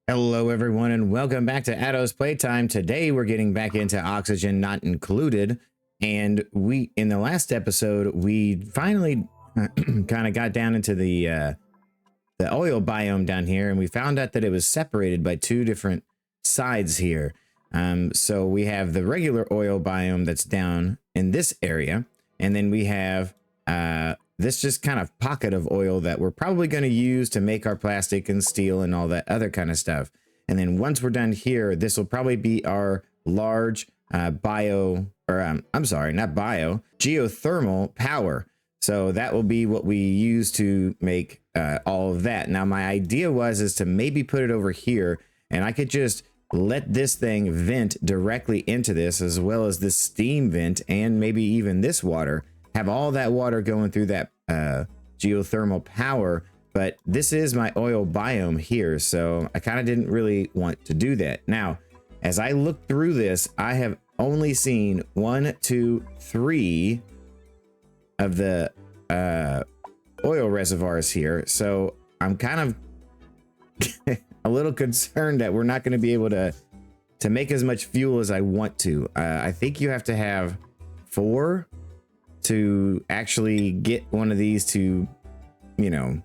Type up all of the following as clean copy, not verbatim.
Hello everyone and welcome back to Addo's Playtime. Today we're getting back into Oxygen Not Included, and in the last episode we finally kind of got down into the oil biome down here, and we found out that it was separated by two different sides here. So we have the regular oil biome that's down in this area, and then we have this just kind of pocket of oil that we're probably going to use to make our plastic and steel and all that other kind of stuff. And then once we're done here, this will probably be our large geothermal power. So that will be what we use to make all of that. Now my idea is to maybe put it over here, and I could just let this thing vent directly into this, as well as this steam vent, and maybe even this water, have all that water going through that geothermal power. But this is my oil biome here, so I kind of didn't really want to do that. Now, as I look through this, I have only seen 1, 2, 3 of the oil reservoirs here, so I'm kind of a little concerned that we're not going to be able to make as much fuel as I want to. I think you have to have 4 to actually get one of these to, you know,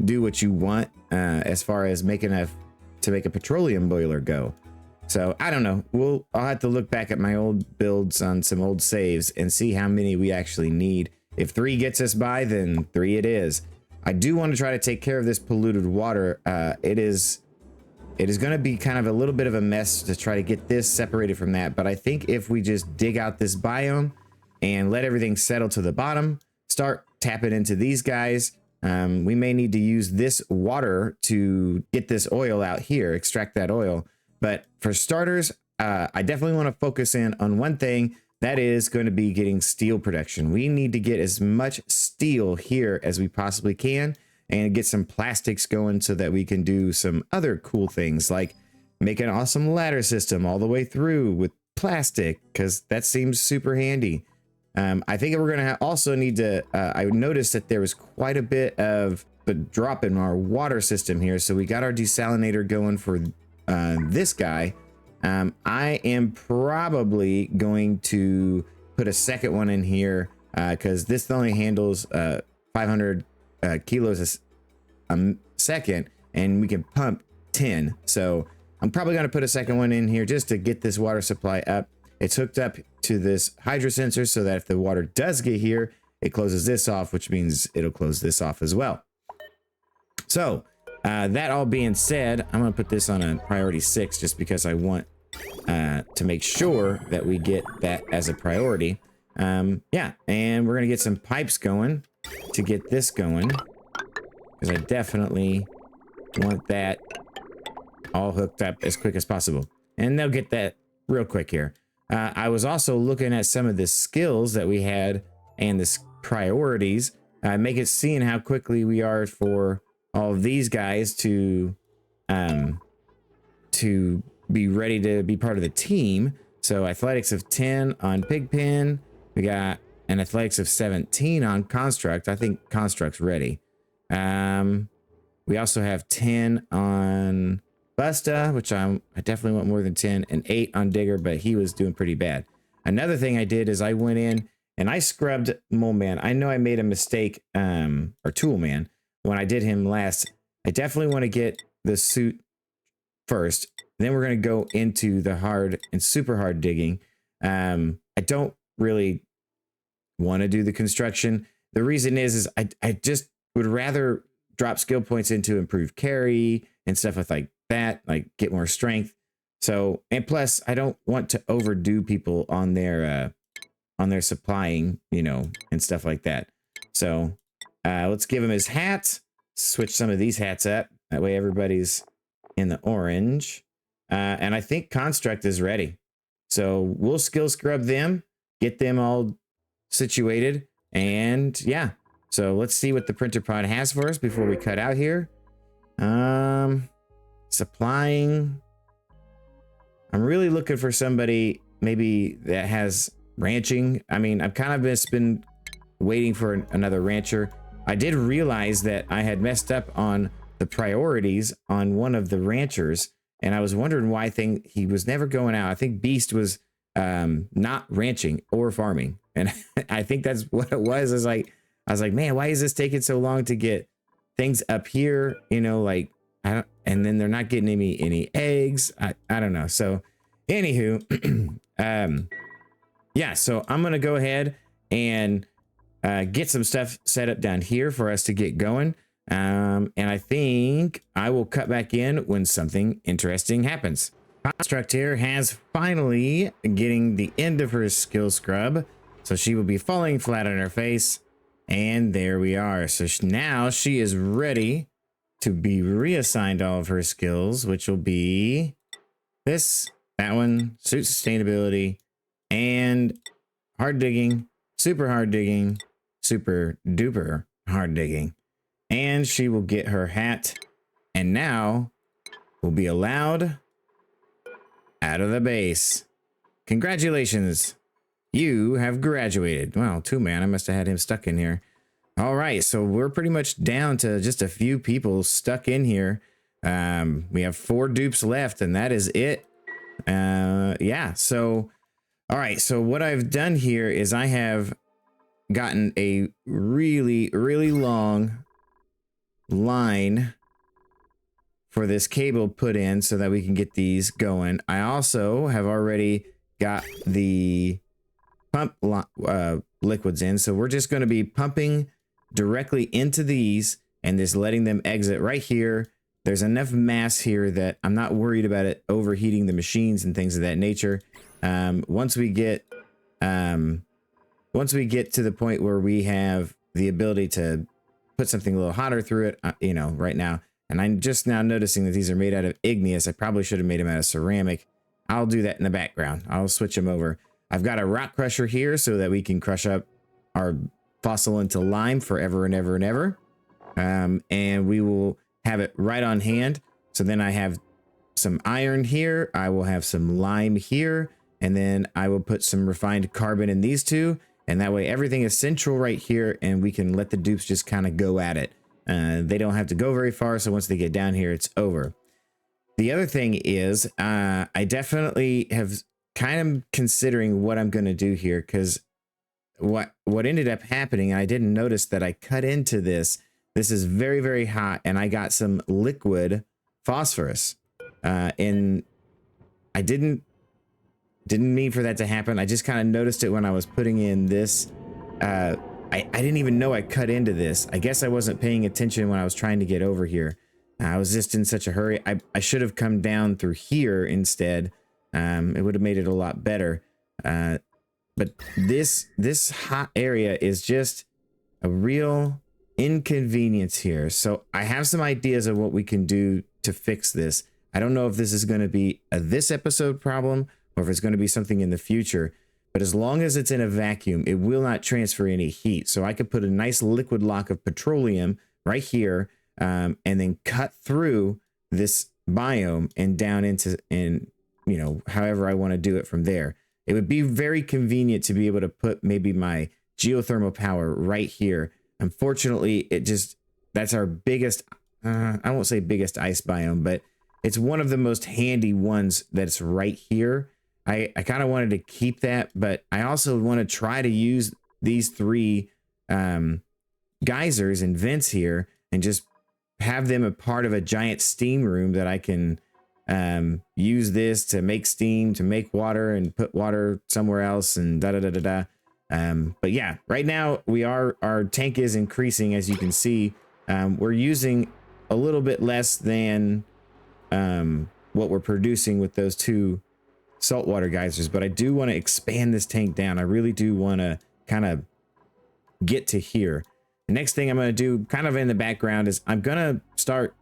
do what you want as far as making to make a petroleum boiler go. So I don't know. I'll have to look back at my old builds on some old saves and see how many we actually need. If 3 gets us by, then 3 it is. I do want to try to take care of this polluted water. It is going to be kind of a little bit of a mess to try to get this separated from that. But I think if we just dig out this biome and let everything settle to the bottom, start tapping into these guys, we may need to use this water to get this oil out here, extract that oil. But for starters, I definitely want to focus in on one thing. That is going to be getting steel production. We need to get as much steel here as we possibly can and get some plastics going so that we can do some other cool things, like make an awesome ladder system all the way through with plastic, because that seems super handy. I think we're going to also need to, I noticed that there was quite a bit of a drop in our water system here. So we got our desalinator going for this guy. I am probably going to put a second one in here because this only handles 500 kilos a second, and we can pump 10. So I'm probably going to put a second one in here just to get this water supply up. It's hooked up to this hydro sensor so that if the water does get here, it closes this off, which means it'll close this off as well. So that all being said, I'm going to put this on a priority 6 just because I want to make sure that we get that as a priority. Yeah, and we're going to get some pipes going to get this going, because I definitely want that all hooked up as quick as possible. And they'll get that real quick here. I was also looking at some of the skills that we had and the priorities. Make it seeing how quickly we are for all of these guys to be ready to be part of the team. So athletics of 10 on Pigpen. We got an athletics of 17 on Construct. I think Construct's ready. We also have 10 on Busta, which I definitely want more than 10, and 8 on Digger, but he was doing pretty bad. Another thing I did is I went in and I scrubbed Mole Man. I know I made a mistake, or Tool Man, when I did him last. I definitely want to get the suit first. Then we're going to go into the hard and super hard digging. I don't really want to do the construction. The reason is I just would rather drop skill points into improve carry and stuff like that, like get more strength. So, and plus I don't want to overdo people on their supplying, you know, and stuff like that. So let's give him his hat, switch some of these hats up, that way everybody's in the orange. And I think Construct is ready, so we'll skill scrub them, get them all situated, and yeah. So let's see what the printer pod has for us before we cut out here. Supplying. I'm really looking for somebody maybe that has ranching. I mean, I've kind of just been waiting for another rancher. I did realize that I had messed up on the priorities on one of the ranchers, and I was wondering why he was never going out. I think Beast was not ranching or farming, and I think that's what it was. I was like, man, why is this taking so long to get things up here? You know, like I don't, and then they're not getting any eggs. I don't know. So, anywho, yeah. So I'm gonna go ahead and get some stuff set up down here for us to get going. And I think I will cut back in when something interesting happens. Construct here has finally getting the end of her skill scrub, so she will be falling flat on her face, and there we are. So now she is ready to be reassigned all of her skills, which will be this, that one, suit sustainability, and hard digging, super duper hard digging. And she will get her hat, and now will be allowed out of the base. Congratulations, you have graduated. Well, 2-man, I must have had him stuck in here. All right, so we're pretty much down to just a few people stuck in here. We have 4 dupes left, and that is it. Yeah, so all right, so what I've done here is I have gotten a really long line for this cable put in so that we can get these going. I also have already got the pump liquids in, so we're just going to be pumping directly into these and just letting them exit right here. There's enough mass here that I'm not worried about it overheating the machines and things of that nature. Once we get to the point where we have the ability to put something a little hotter through it, you know, right now. And I'm just now noticing that these are made out of igneous. I probably should have made them out of ceramic. I'll do that in the background. I'll switch them over. I've got a rock crusher here so that we can crush up our fossil into lime forever and ever and ever. And we will have it right on hand. So then I have some iron here. I will have some lime here. And then I will put some refined carbon in these two. And that way everything is central right here, and we can let the dupes just kind of go at it. They don't have to go very far, so once they get down here, it's over. The other thing is, I definitely have kind of considering what I'm going to do here, because what ended up happening, and I didn't notice that I cut into this. This is very hot, and I got some liquid phosphorus. And I didn't mean for that to happen. I just kind of noticed it when I was putting in this. I didn't even know I cut into this. I guess I wasn't paying attention when I was trying to get over here. I was just in such a hurry. I should have come down through here instead. It would have made it a lot better. But this hot area is just a real inconvenience here. So I have some ideas of what we can do to fix this. I don't know if this is going to be a this episode problem or if it's going to be something in the future. But as long as it's in a vacuum, it will not transfer any heat. So I could put a nice liquid lock of petroleum right here, and then cut through this biome and down into, and you know, however I want to do it from there. It would be very convenient to be able to put maybe my geothermal power right here. Unfortunately, that's our biggest, I won't say biggest ice biome, but it's one of the most handy ones that's right here. I kind of wanted to keep that, but I also want to try to use these 3 geysers and vents here and just have them a part of a giant steam room that I can use this to make steam, to make water and put water somewhere else and but yeah, right now our tank is increasing, as you can see. We're using a little bit less than what we're producing with those 2 saltwater geysers, but I do want to expand this tank down. I really do want to kind of get to here. The next thing I'm going to do kind of in the background is I'm going to start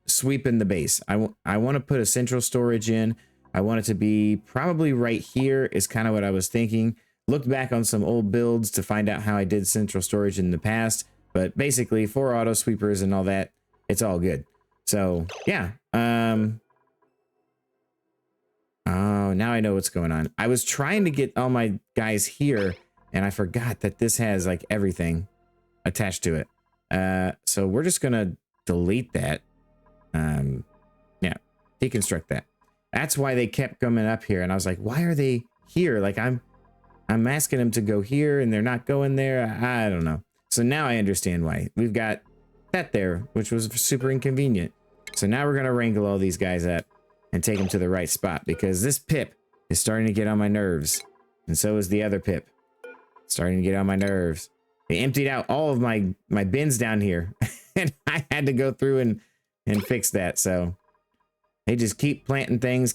sweeping the base. I want to put a central storage in. I want it to be probably right here is kind of what I was thinking. Looked back on some old builds to find out how I did central storage in the past, but basically 4 auto sweepers and all that, it's all good. So yeah, oh, now I know what's going on. I was trying to get all my guys here, and I forgot that this has like everything attached to it. So we're just gonna delete that. Yeah, deconstruct that. That's why they kept coming up here. And I was like, why are they here? Like I'm asking them to go here and they're not going there. I don't know. So now I understand why. We've got that there, which was super inconvenient. So now we're going to wrangle all these guys up and take them to the right spot, because this pip is starting to get on my nerves. And so is the other pip. Starting to get on my nerves. They emptied out all of my bins down here. And I had to go through and fix that. So they just keep planting things,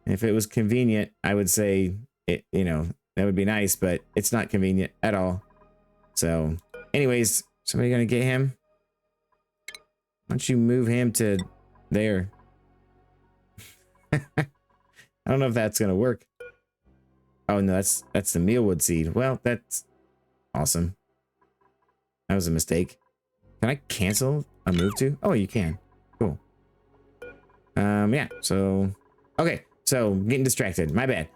If it was convenient, I would say it, that would be nice, but it's not convenient at all. So anyways, somebody gonna get him? Why don't you move him to there? I don't know if that's gonna work. Oh no, that's the mealwood seed. Well, that's awesome. That was a mistake. Can I cancel a move to? Oh, you can. Cool. Yeah, so okay, so getting distracted, my bad.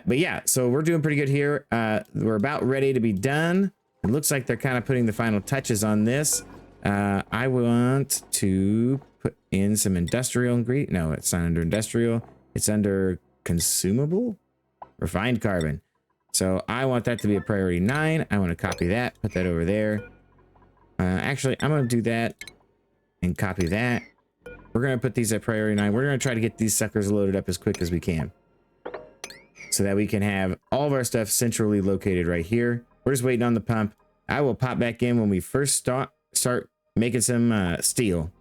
But yeah, so we're doing pretty good here. We're about ready to be done. It looks like they're kind of putting the final touches on this. I want to put in some industrial ingredient. No, it's not under industrial. It's under consumable, refined carbon. So I want that to be a priority 9. I want to copy that, put that over there. Actually, I'm going to do that and copy that. We're going to put these at priority 9. We're going to try to get these suckers loaded up as quick as we can, so that we can have all of our stuff centrally located right here. We're just waiting on the pump. I will pop back in when we first start making some steel.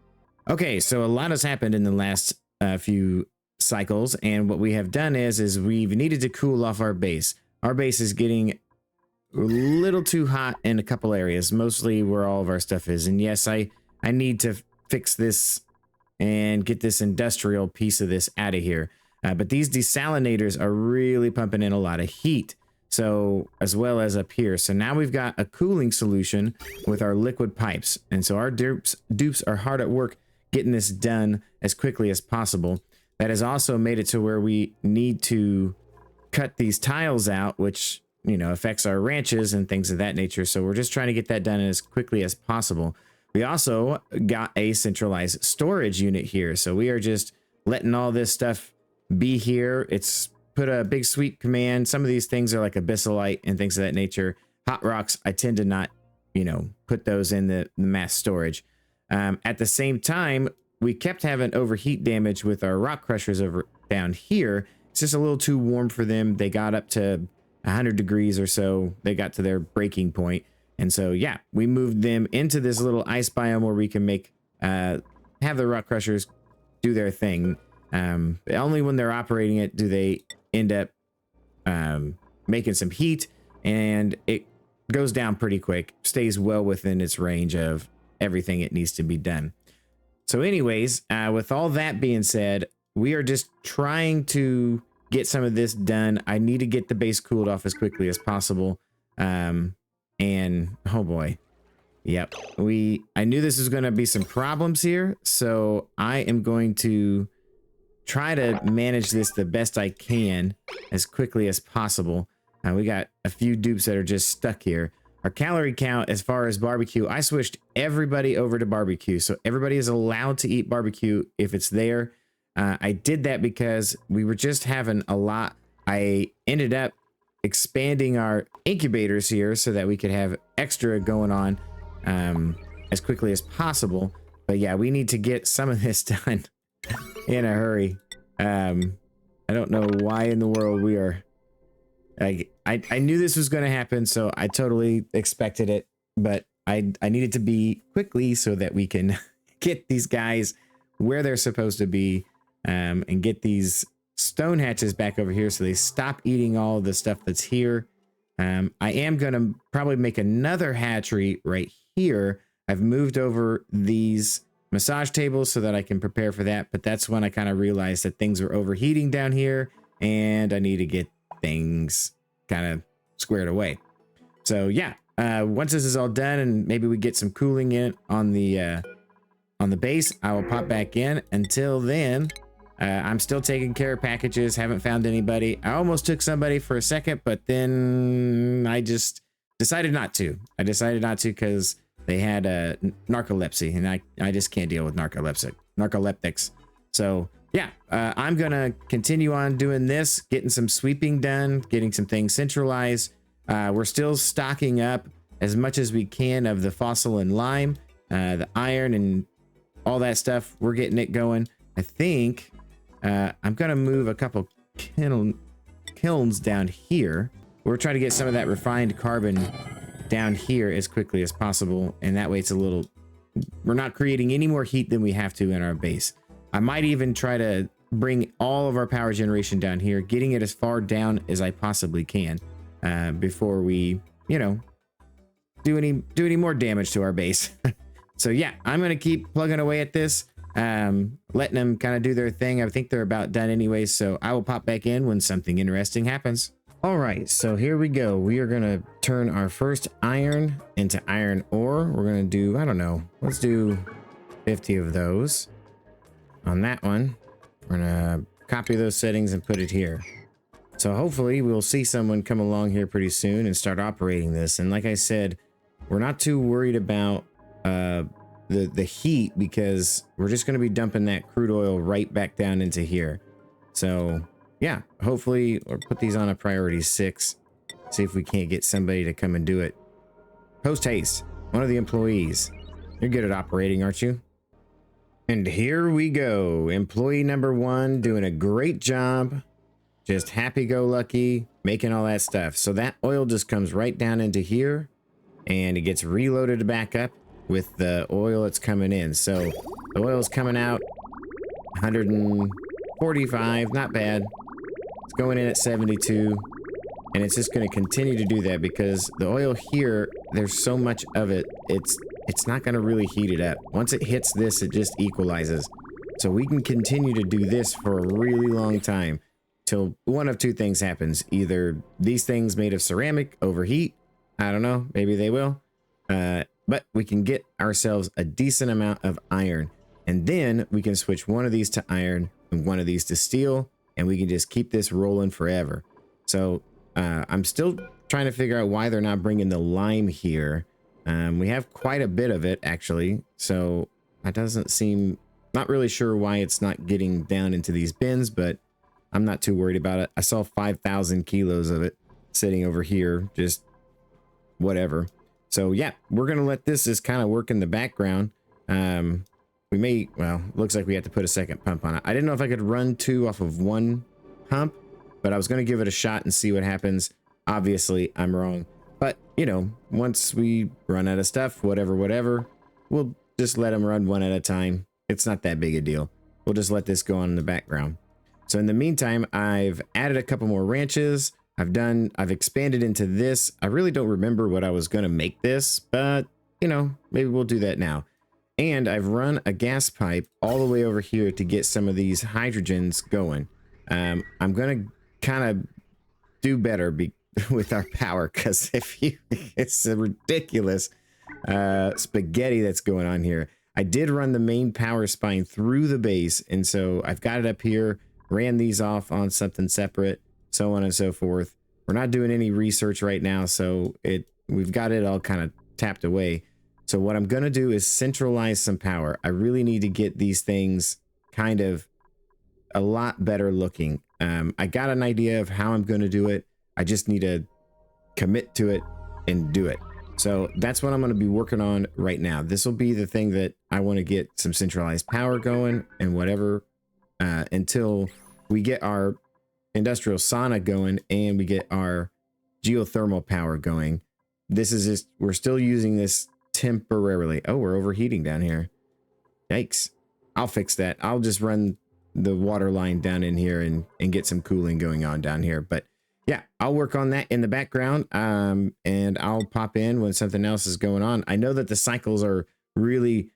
Okay, so a lot has happened in the last few cycles, and what we have done is we've needed to cool off our base. Our base is getting a little too hot in a couple areas, mostly where all of our stuff is. And yes, I need to fix this and get this industrial piece of this out of here. But these desalinators are really pumping in a lot of heat. So as well as up here. So now we've got a cooling solution with our liquid pipes. And so our dupes are hard at work getting this done as quickly as possible. That has also made it to where we need to cut these tiles out, which, affects our ranches and things of that nature. So we're just trying to get that done as quickly as possible. We also got a centralized storage unit here. So we are just letting all this stuff be here. It's put a big sweep command. Some of these things are like abyssalite and things of that nature. Hot rocks, I tend to not, put those in the mass storage. At the same time, we kept having overheat damage with our rock crushers over down here. It's just a little too warm for them. They got up to 100 degrees or so. They got to their breaking point. And so, yeah, we moved them into this little ice biome where we can have the rock crushers do their thing. Only when they're operating it do they end up making some heat, and it goes down pretty quick, stays well within its range of everything it needs to be done. So anyways, with all that being said, we are just trying to get some of this done. I need to get the base cooled off as quickly as possible. And oh boy, yep, I knew this was going to be some problems here, so I am going to try to manage this the best I can as quickly as possible. We got a few dupes that are just stuck here. Our calorie count as far as barbecue, I switched everybody over to barbecue. So everybody is allowed to eat barbecue if it's there. I did that because we were just having a lot. I ended up expanding our incubators here so that we could have extra going on as quickly as possible. But yeah, we need to get some of this done in a hurry. I don't know why in the world we are like, I knew this was going to happen, so I totally expected it, but I needed to be quickly so that we can get these guys where they're supposed to be, and get these stone hatches back over here so they stop eating all the stuff that's here. I am going to probably make another hatchery right here. I've moved over these massage tables so that I can prepare for that, but that's when I kind of realized that things were overheating down here and I need to get things kind of squared away. So yeah, once this is all done and maybe we get some cooling in on the base, I will pop back in. Until then, I'm still taking care of packages, haven't found anybody. I almost took somebody for a second, but then I just decided not to. I decided not to because they had narcolepsy, and I just can't deal with narcoleptics. So yeah, I'm gonna continue on doing this, getting some sweeping done, getting some things centralized. We're still stocking up as much as we can of the fossil and lime, the iron and all that stuff. We're getting it going. I think I'm gonna move a couple kilns down here. We're trying to get some of that refined carbon down here as quickly as possible, and that way it's a little, we're not creating any more heat than we have to in our base. I might even try to bring all of our power generation down here, getting it as far down as I possibly can before we, you know, do any more damage to our base. So yeah, I'm gonna keep plugging away at this, letting them kind of do their thing. I think they're about done anyway, so I will pop back in when something interesting happens. All right, so here we go. We are gonna turn our first iron into iron ore. We're gonna do, I don't know, let's do 50 of those on that one. We're gonna copy those settings and put it here. So hopefully we'll see someone come along here pretty soon and start operating this. And like I said, we're not too worried about the heat, because we're just gonna be dumping that crude oil right back down into here. So yeah, hopefully, or put these on a priority 6. See if we can't get somebody to come and do it. Post haste, one of the employees. You're good at operating, aren't you? And here we go. Employee number 1 doing a great job. Just happy-go-lucky, making all that stuff. So that oil just comes right down into here, and it gets reloaded back up with the oil that's coming in. So the oil's coming out 145, not bad. It's going in at 72, and it's just going to continue to do that because the oil here, there's so much of it, it's not going to really heat it up. Once it hits this, it just equalizes. So we can continue to do this for a really long time till one of two things happens. Either these things made of ceramic overheat, I don't know, maybe they will, but we can get ourselves a decent amount of iron, and then we can switch one of these to iron and one of these to steel, and we can just keep this rolling forever. So I'm still trying to figure out why they're not bringing the lime here. We have quite a bit of it actually, so that doesn't seem, not really sure why it's not getting down into these bins, but I'm not too worried about it. I saw 5,000 kilos of it sitting over here, just whatever. So yeah, we're gonna let this just kind of work in the background. We may, well, looks like we have to put a second pump on it. I didn't know if I could run 2 off of 1 pump, but I was going to give it a shot and see what happens. Obviously, I'm wrong. But, you know, once we run out of stuff, whatever, we'll just let them run one at a time. It's not that big a deal. We'll just let this go on in the background. So in the meantime, I've added a couple more ranches. I've expanded into this. I really don't remember what I was going to make this, but, you know, maybe we'll do that now. And I've run a gas pipe all the way over here to get some of these hydrogens going. I'm going to kind of do better with our power, because it's a ridiculous spaghetti that's going on here. I did run the main power spine through the base, and so I've got it up here, ran these off on something separate, so on and so forth. We're not doing any research right now, so we've got it all kind of tapped away. So what I'm going to do is centralize some power. I really need to get these things kind of a lot better looking. I got an idea of how I'm going to do it. I just need to commit to it and do it. So that's what I'm going to be working on right now. This will be the thing that I want to get some centralized power going and whatever, until we get our industrial sauna going and we get our geothermal power going. This is just, we're still using this temporarily. Oh, we're overheating down here. Yikes. I'll fix that. I'll just run the water line down in here and get some cooling going on down here. But yeah, I'll work on that in the background, and I'll pop in when something else is going on. I know that the cycles are really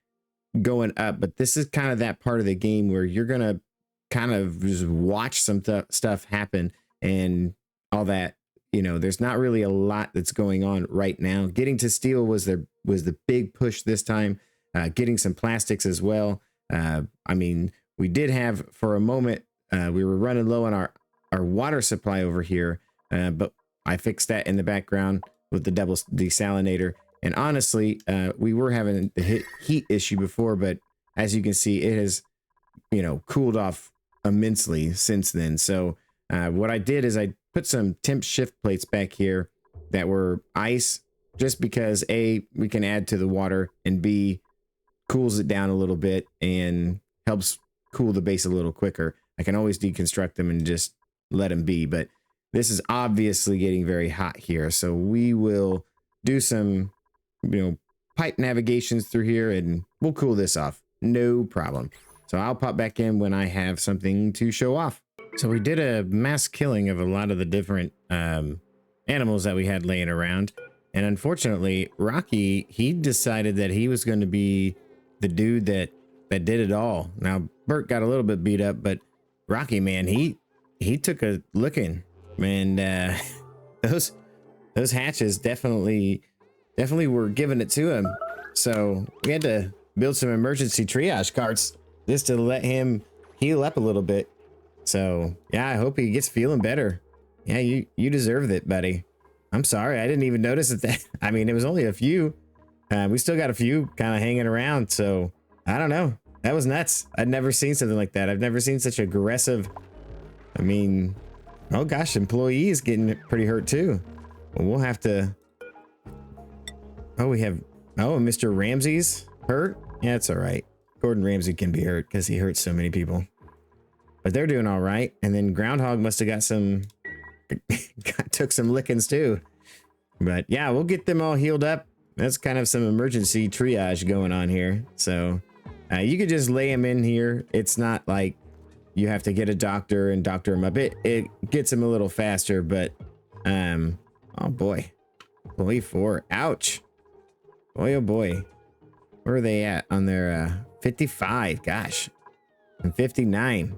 going up, but this is kind of that part of the game where you're going to kind of just watch some stuff happen and all that. You know, there's not really a lot that's going on right now. Getting to steel was the big push this time. Getting some plastics as well. I mean, we did have for a moment, we were running low on our water supply over here, but I fixed that in the background with the double desalinator, And honestly, we were having the heat issue before, but as you can see, it has, you know, cooled off immensely since then. So what I did is I put some temp shift plates back here that were ice, just because A, we can add to the water, and B, cools it down a little bit and helps cool the base a little quicker. I can always deconstruct them and just let them be, but this is obviously getting very hot here. So we will do some, you know, pipe navigations through here and we'll cool this off. No problem. So I'll pop back in when I have something to show off. So we did a mass killing of a lot of the different animals that we had laying around. And unfortunately, Rocky, he decided that he was going to be the dude that did it all. Now, Bert got a little bit beat up, but Rocky, man, he took a licking. And those hatches definitely were giving it to him. So we had to build some emergency triage carts just to let him heal up a little bit. So yeah, I hope he gets feeling better. Yeah, you deserved it, buddy. I'm sorry, I didn't even notice that. I mean, it was only a few. We still got a few kind of hanging around. So I don't know. That was nuts. I'd never seen something like that. I've never seen such aggressive. I mean, oh gosh, employees getting pretty hurt too. Well, we'll have to. Oh, we have. Oh, Mr. Ramsey's hurt. Yeah, it's all right. Gordon Ramsay can be hurt because he hurts so many people. But they're doing all right. And then Groundhog must have got some. Took some lickings too. But yeah, we'll get them all healed up. That's kind of some emergency triage going on here. So you could just lay them in here. It's not like you have to get a doctor and doctor them up. It gets them a little faster, but oh boy. Employee 4. Ouch. Boy, oh boy. Where are they at on their 55? Gosh. And 59.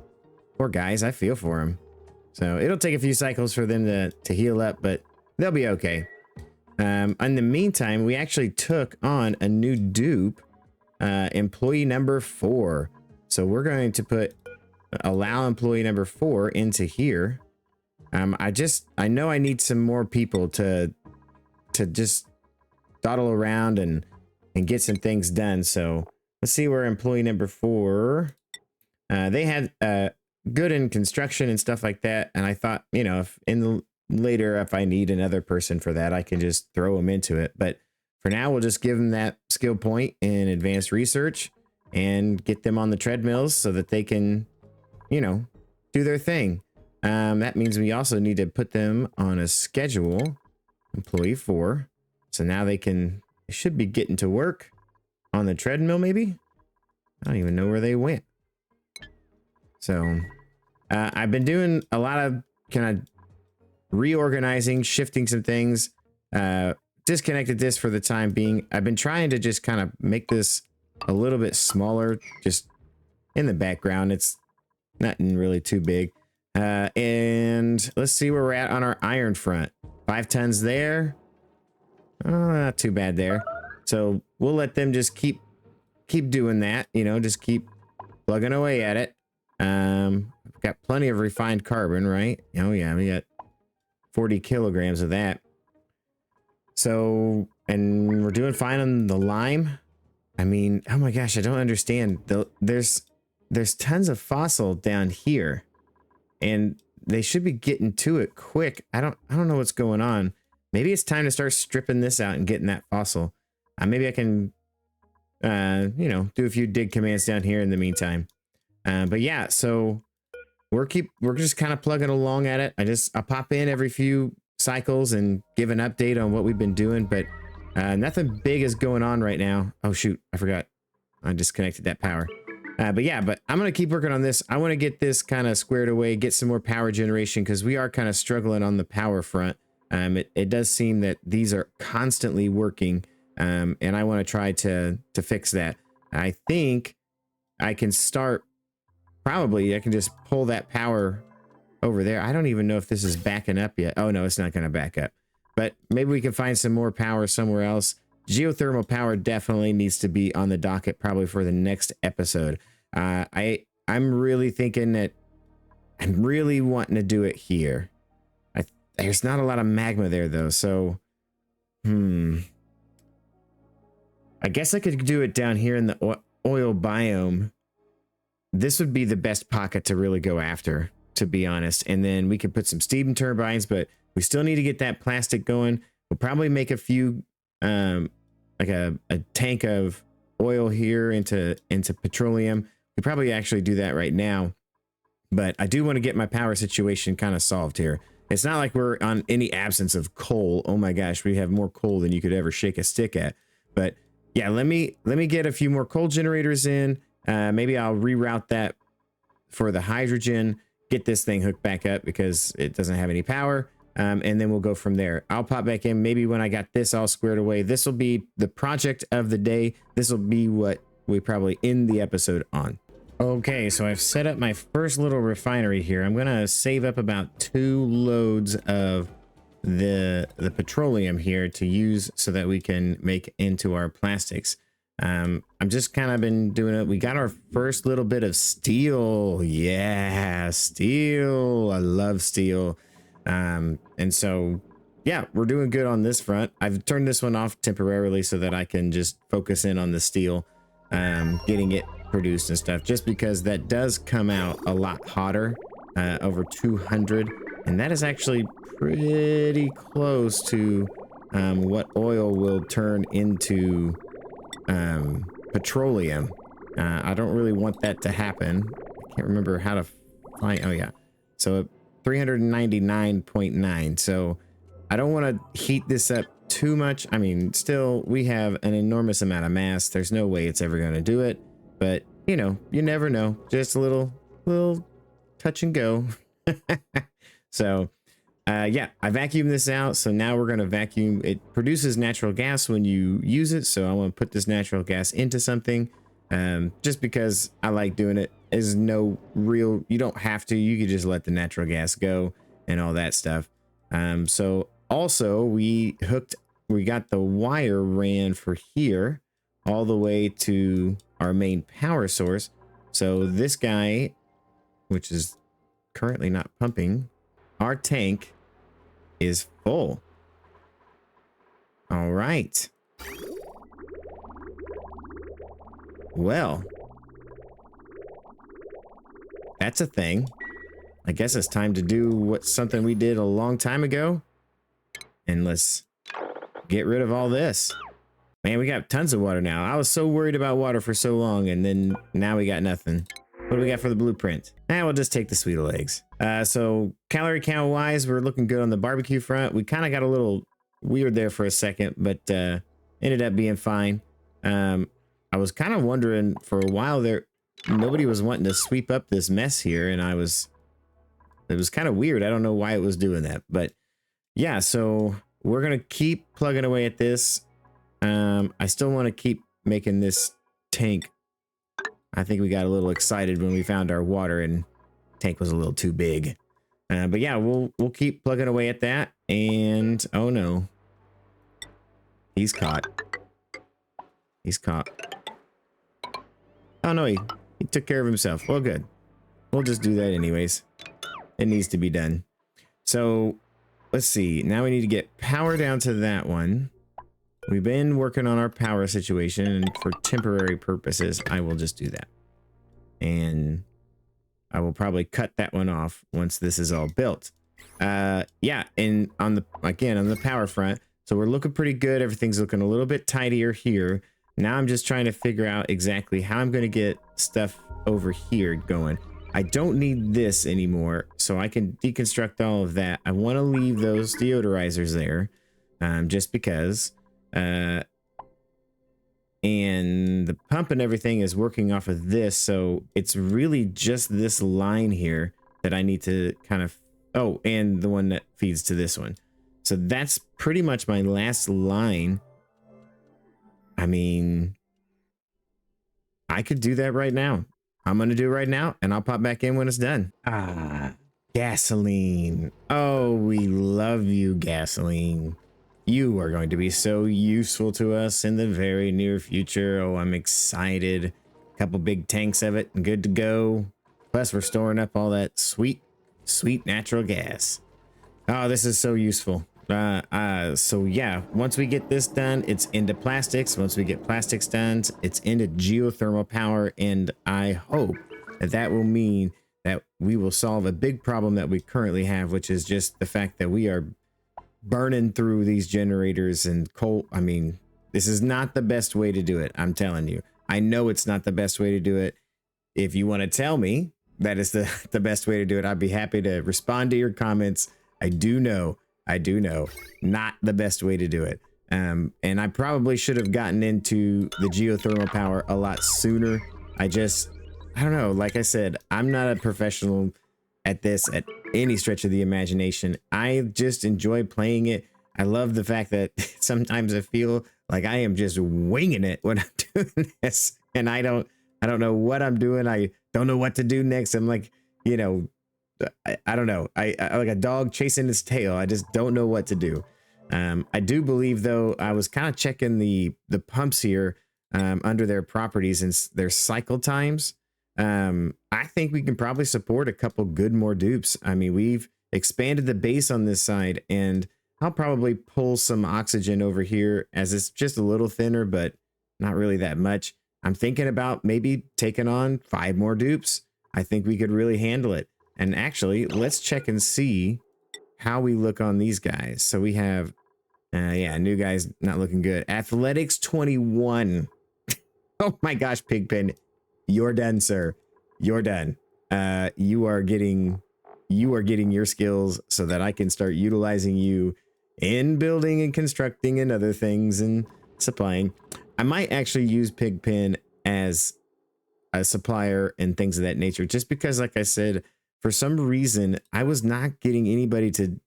Poor guys, I feel for them. So it'll take a few cycles for them to heal up, but they'll be okay. In the meantime, we actually took on a new dupe, employee number 4. So we're going to allow employee number 4 into here. I know I need some more people to just dawdle around and get some things done. So let's see where employee number 4, they had, good in construction and stuff like that. And I thought, you know, if I need another person for that, I can just throw them into it. But for now, we'll just give them that skill point in advanced research and get them on the treadmills so that they can, you know, do their thing. That means we also need to put them on a schedule, employee 4. So now they should be getting to work on the treadmill, maybe. I don't even know where they went. So I've been doing a lot of kind of reorganizing, shifting some things, disconnected this for the time being. I've been trying to just kind of make this a little bit smaller, just in the background. It's nothing really too big. And let's see where we're at on our iron front. 5 tons there. Oh, not too bad there. So we'll let them just keep doing that, you know, just keep plugging away at it. We've got plenty of refined carbon, right? Oh yeah, we got 40 kilograms of that. So, and we're doing fine on the lime. I mean, oh my gosh, I don't understand. There's tons of fossil down here, and they should be getting to it quick. I don't know what's going on. Maybe it's time to start stripping this out and getting that fossil. Maybe I can, you know, do a few dig commands down here in the meantime. But yeah, so we're just kind of plugging along at it. I'll pop in every few cycles and give an update on what we've been doing, but nothing big is going on right now. Oh shoot, I forgot. I disconnected that power. But yeah, but I'm going to keep working on this. I want to get this kind of squared away, get some more power generation, because we are kind of struggling on the power front. It does seem that these are constantly working, and I want to try to fix that. I think I can start. Probably I can just pull that power over there. I don't even know if this is backing up yet. Oh no, it's not going to back up. But maybe we can find some more power somewhere else. Geothermal power definitely needs to be on the docket, probably for the next episode. I'm really thinking that I'm really wanting to do it here. There's not a lot of magma there though, so I guess I could do it down here in the oil biome. This would be the best pocket to really go after, to be honest. And then we could put some steam turbines, but we still need to get that plastic going. We'll probably make a few, like a tank of oil here into petroleum. We probably actually do that right now. But I do want to get my power situation kind of solved here. It's not like we're on any absence of coal. Oh my gosh, we have more coal than you could ever shake a stick at. But yeah, let me get a few more coal generators in. Maybe I'll reroute that for the hydrogen, get this thing hooked back up because it doesn't have any power. And then we'll go from there. I'll pop back in maybe when I got this all squared away. This will be the project of the day. This will be what we probably end the episode on. Okay, so I've set up my first little refinery here. I'm gonna save up about 2 loads of the petroleum here to use so that we can make into our plastics. I'm just kind of been doing it. We got our first little bit of steel. Yeah, steel. I love steel. And so yeah, we're doing good on this front. I've turned this one off temporarily so that I can just focus in on the steel, getting it produced and stuff, just because that does come out a lot hotter, over 200, and that is actually pretty close to what oil will turn into petroleum. I don't really want that to happen. I can't remember how to find, oh yeah, so 399.9. so I don't want to heat this up too much. I mean, still, we have an enormous amount of mass. There's no way it's ever going to do it. But, you know, you never know. Just a little touch and go. So, yeah, I vacuumed this out. So now we're going to vacuum. It produces natural gas when you use it. So I want to put this natural gas into something. Just because I like doing it. There's no real, you don't have to. You could just let the natural gas go and all that stuff. So also we got the wire ran for here all the way to our main power source. So this guy, which is currently not pumping, our tank is full. All right. Well, that's a thing. I guess it's time to do something we did a long time ago. And let's get rid of all this. Man, we got tons of water now. I was so worried about water for so long, and then now we got nothing. What do we got for the blueprint? We'll just take the sweet eggs. So calorie count wise, we're looking good on the barbecue front. We kind of got a little weird there for a second, but ended up being fine. I was kind of wondering for a while there, nobody was wanting to sweep up this mess here, and it was kind of weird. I don't know why it was doing that, but yeah, so we're gonna keep plugging away at this. I still want to keep making this tank. I think we got a little excited when we found our water and tank was a little too big. But yeah, we'll keep plugging away at that. And oh no, he's caught. He's caught. Oh no, he took care of himself. Well, good. We'll just do that anyways. It needs to be done. So let's see. Now we need to get power down to that one. We've been working on our power situation, and for temporary purposes, I will just do that. And I will probably cut that one off once this is all built. Yeah, and on the power front, so we're looking pretty good. Everything's looking a little bit tidier here. Now I'm just trying to figure out exactly how I'm going to get stuff over here going. I don't need this anymore, so I can deconstruct all of that. I want to leave those deodorizers there, just because. And the pump and everything is working off of this, so it's really just this line here that I need to kind of, oh, and the one that feeds to this one. So that's pretty much my last line. I mean, I could do that right now. I'm gonna do it right now, and I'll pop back in when it's done. Gasoline. Oh, we love you, gasoline. You are going to be so useful to us in the very near future. Oh, I'm excited. A couple big tanks of it and good to go. Plus, we're storing up all that sweet, sweet natural gas. Oh, this is so useful. So yeah, once we get this done, it's into plastics. Once we get plastics done, it's into geothermal power. And I hope that that will mean that we will solve a big problem that we currently have, which is just the fact that we are burning through these generators and coal. I mean, this is not the best way to do it. I'm telling you, I know it's not the best way to do it. If you want to tell me that is the best way to do it, I'd be happy to respond to your comments. I do know, not the best way to do it. And I probably should have gotten into the geothermal power a lot sooner. I don't know. Like I said, I'm not a professional at this at any stretch of the imagination. I just enjoy playing it. I love the fact that sometimes I feel like I am just winging it when I'm doing this, and I don't know what I'm doing. I don't know what to do next. I'm like, you know, I don't know. I like a dog chasing its tail. I just don't know what to do. I do believe, though, I was kind of checking the pumps here under their properties and their cycle times. I think we can probably support a couple good more dupes. I mean, we've expanded the base on this side, and I'll probably pull some oxygen over here as it's just a little thinner, but not really that much. I'm thinking about maybe taking on 5 more dupes. I think we could really handle it. And actually, let's check and see how we look on these guys. So we have, yeah, new guys not looking good. Athletics 21. Oh my gosh, Pigpen, you're done, sir. You're done. You are getting your skills so that I can start utilizing you in building and constructing and other things and supplying. I might actually use Pigpen as a supplier and things of that nature, just because, like I said, for some reason, I was not getting anybody to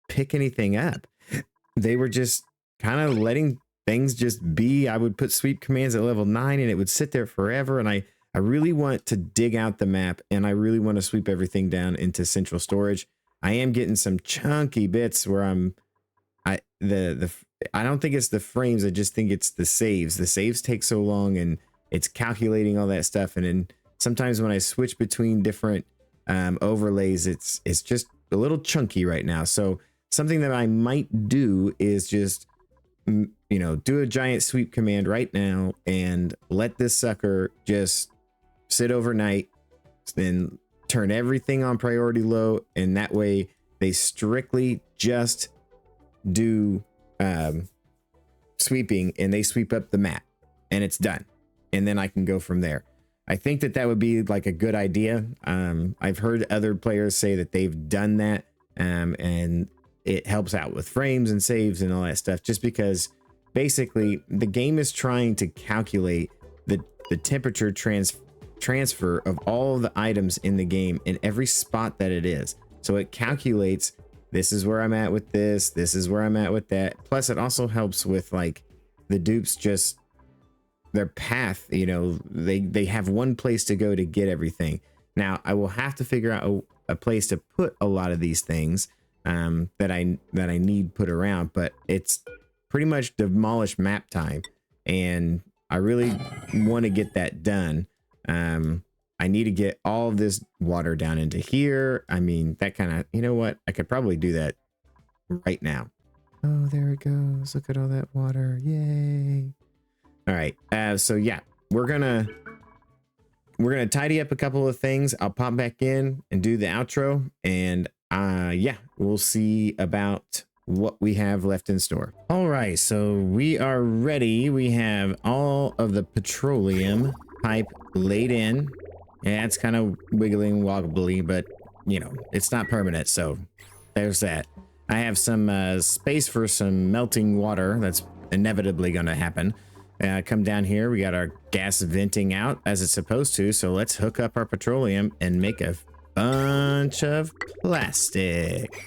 pick anything up. They were just kind of letting things just be. I would put sweep commands at level 9 and it would sit there forever. And I really want to dig out the map, and I really want to sweep everything down into central storage. I am getting some chunky bits where I don't think it's the frames. I just think it's the saves. The saves take so long, and it's calculating all that stuff. And then sometimes when I switch between different overlays, it's just a little chunky right now. So something that I might do is just, you know, do a giant sweep command right now and let this sucker just sit overnight, then turn everything on priority low. And that way they strictly just do sweeping, and they sweep up the map and it's done. And then I can go from there. I think that would be like a good idea. I've heard other players say that they've done that, and it helps out with frames and saves and all that stuff, just because basically the game is trying to calculate the temperature transfer of all the items in the game in every spot that it is. So it calculates, this is where I'm at with this is where I'm at with that. Plus it also helps with like the dupes, just their path, you know, they have one place to go to get everything. Now I will have to figure out a place to put a lot of these things that I need put around, but it's pretty much demolished map time, and I really want to get that done. I need to get all of this water down into here. I mean, that kind of, you know what, I could probably do that right now. Oh, there it goes. Look at all that water. Yay. All right. So yeah, we're gonna tidy up a couple of things. I'll pop back in and do the outro, and yeah, we'll see about what we have left in store. All right, so we are ready. We have all of the petroleum pipe laid in. Yeah, it's kind of wiggling wobbly, but you know, it's not permanent, so there's that. I have some space for some melting water. That's inevitably going to happen. Come down here. We got our gas venting out as it's supposed to. So let's hook up our petroleum and make a bunch of plastic.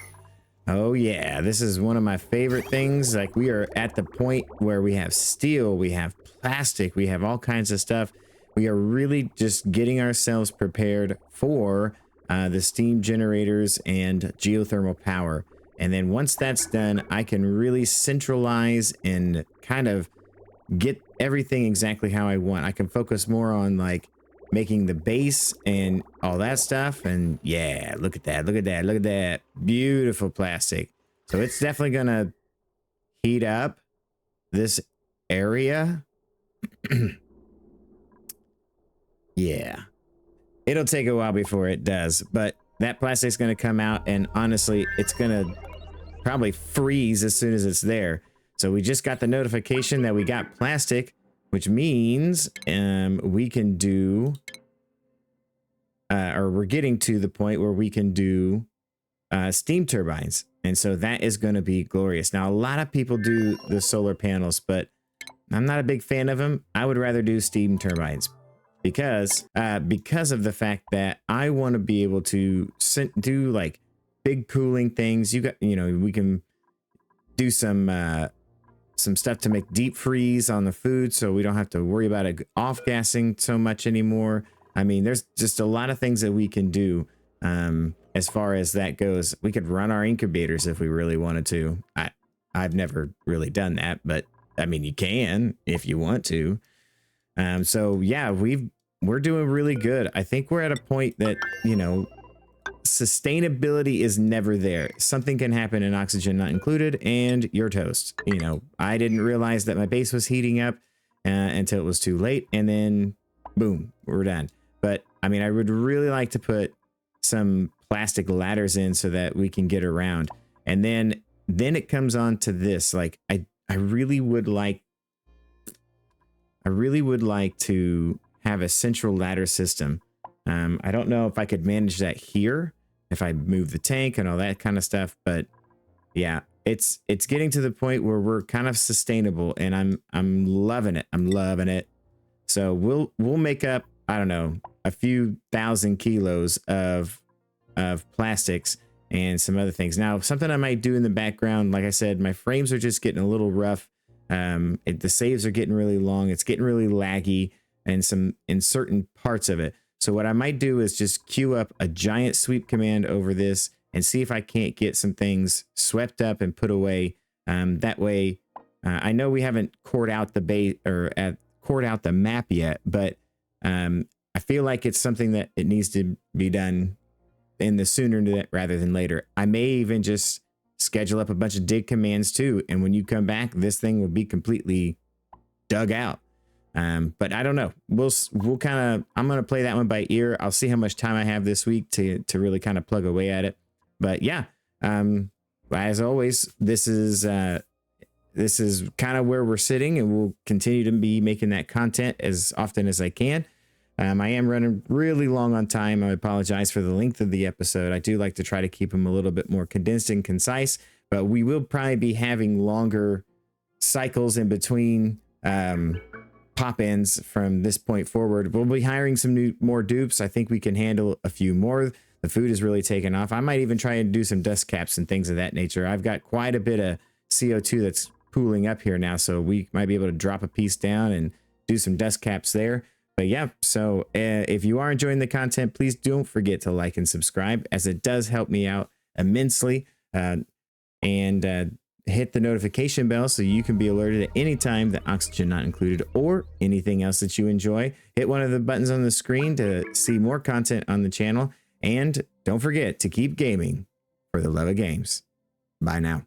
Oh yeah, this is one of my favorite things. Like, we are at the point where we have steel, we have plastic, we have all kinds of stuff. We are really just getting ourselves prepared for the steam generators and geothermal power. And then once that's done, I can really centralize and kind of get everything exactly how I want. I can focus more on like making the base and all that stuff. And yeah, look at that, look at that, look at that beautiful plastic. So it's definitely going to heat up this area. Yeah. It'll take a while before it does, but that plastic's going to come out, and honestly, it's going to probably freeze as soon as it's there. So we just got the notification that we got plastic, which means we can do, or we're getting to the point where we can do steam turbines. And so that is going to be glorious. Now, a lot of people do the solar panels, but I'm not a big fan of them. I would rather do steam turbines because of the fact that I want to be able to do like big cooling things. We can do some stuff to make deep freeze on the food, so we don't have to worry about it off gassing so much anymore. I mean, there's just a lot of things that we can do as far as that goes. We could run our incubators if we really wanted to. I've never really done that, but I mean, you can if you want to. So yeah, we're doing really good. I think we're at a point that, sustainability is never there. Something can happen in Oxygen Not Included and you're toast. I didn't realize that my base was heating up until it was too late, and then boom, we're done. But I mean, I would really like to put some plastic ladders in so that we can get around. And then it comes on to this. Like I really would like to have a central ladder system. I don't know if I could manage that here if I move the tank and all that kind of stuff, but yeah, it's getting to the point where we're kind of sustainable, and I'm loving it. I'm loving it. So we'll make up, I don't know, a few thousand kilos of plastics and some other things. Now, something I might do in the background, like I said, my frames are just getting a little rough. The saves are getting really long. It's getting really laggy in certain parts of it. So what I might do is just queue up a giant sweep command over this and see if I can't get some things swept up and put away. That way, I know we haven't cored out the base or cored out the map yet, but I feel like it's something that it needs to be done in the sooner rather than later. I may even just schedule up a bunch of dig commands too, and when you come back, this thing will be completely dug out. But I don't know. We'll kind of, I'm going to play that one by ear. I'll see how much time I have this week to really kind of plug away at it. But yeah, as always, this is kind of where we're sitting, and we'll continue to be making that content as often as I can. I am running really long on time. I apologize for the length of the episode. I do like to try to keep them a little bit more condensed and concise, but we will probably be having longer cycles in between pop-ins from this point forward. We'll be hiring some more dupes. I think we can handle a few more. The food is really taking off. I might even try and do some dust caps and things of that nature. I've got quite a bit of CO2 that's pooling up here now, so we might be able to drop a piece down and do some dust caps there. But yeah, so if you are enjoying the content, please don't forget to like and subscribe, as it does help me out immensely. And hit the notification bell so you can be alerted at any time that Oxygen Not Included or anything else that you enjoy. Hit one of the buttons on the screen to see more content on the channel. And don't forget to keep gaming for the love of games. Bye now.